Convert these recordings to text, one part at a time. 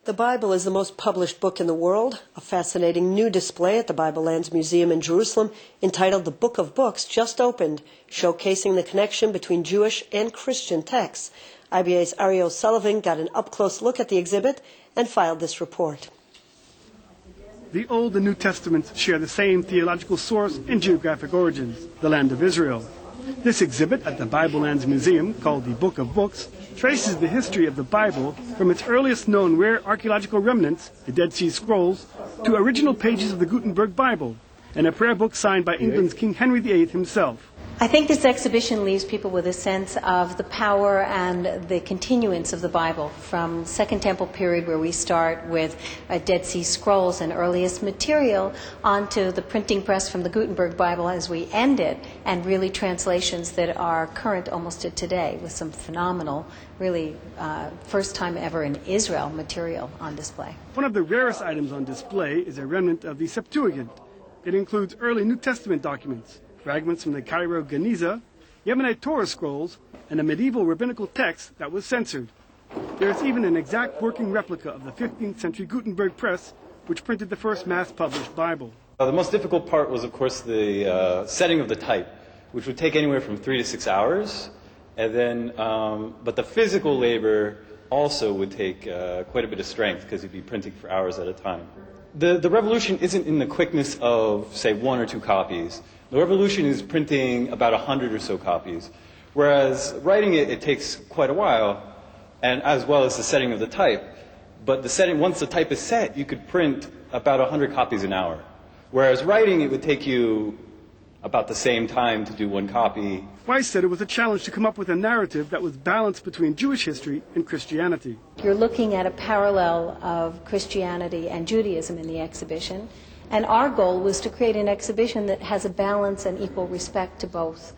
The Bible is the most published book in the world. A fascinating new display at the Bible Lands Museum in Jerusalem, entitled The Book of Books, just opened, showcasing the connection between Jewish and Christian texts. IBA's Ari O'Sullivan got an up-close look at the exhibit and filed this report. The Old and New Testaments share the same theological source and geographic origins, the land of Israel. This exhibit at the Bible Lands Museum, called the Book of Books, traces the history of the Bible from its earliest known rare archaeological remnants, the Dead Sea Scrolls, to original pages of the Gutenberg Bible, and a prayer book signed by England's King Henry VIII himself. I think this exhibition leaves people with a sense of the power and the continuance of the Bible from Second Temple period, where we start with Dead Sea Scrolls and earliest material, onto the printing press from the Gutenberg Bible as we end it, and really translations that are current almost to today, with some phenomenal, really first time ever in Israel material on display. One of the rarest items on display is a remnant of the Septuagint. It includes early New Testament documents, fragments from the Cairo Geniza, Yemenite Torah scrolls, and a medieval rabbinical text that was censored. There is even an exact working replica of the 15th century Gutenberg press, which printed the first mass-published Bible. The most difficult part was, of course, the setting of the type, which would take anywhere from 3 to 6 hours. And then, but the physical labor also would take quite a bit of strength, because you'd be printing for hours at a time. The revolution isn't in the quickness of, say, 1 or 2 copies. The revolution is printing about 100 or so copies, whereas writing it takes quite a while, and as well as the setting of the type. But the setting, once the type is set, you could print about 100 copies an hour, whereas writing, it would take you about the same time to do 1 copy. Weiss said it was a challenge to come up with a narrative that was balanced between Jewish history and Christianity. You're looking at a parallel of Christianity and Judaism in the exhibition. And our goal was to create an exhibition that has a balance and equal respect to both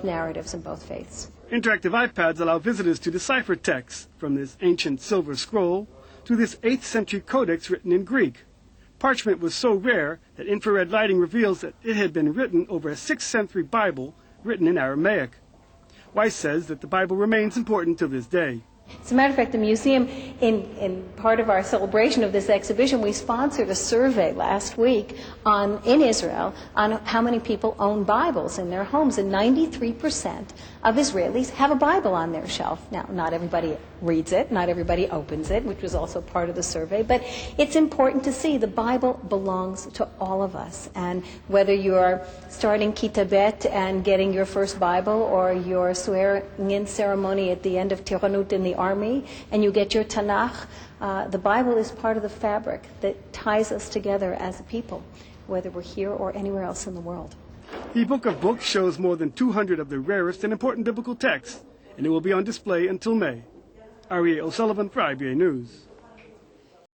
narratives and both faiths. Interactive iPads allow visitors to decipher texts, from this ancient silver scroll to this 8th century codex written in Greek. Parchment was so rare that infrared lighting reveals that it had been written over a 6th century Bible written in Aramaic. Weiss says that the Bible remains important to this day. As a matter of fact, the museum, in part of our celebration of this exhibition, we sponsored a survey last week in Israel on how many people own Bibles in their homes, and 93% of Israelis have a Bible on their shelf. Now, not everybody reads it, not everybody opens it, which was also part of the survey, but it's important to see the Bible belongs to all of us. And whether you're starting Kita Bet and getting your first Bible, or your swearing-in ceremony at the end of Tiranut in the army, and you get your Tanakh, the Bible is part of the fabric that ties us together as a people, whether we're here or anywhere else in the world. The Book of Books shows more than 200 of the rarest and important biblical texts, and it will be on display until May. Ari O'Sullivan for IBA News.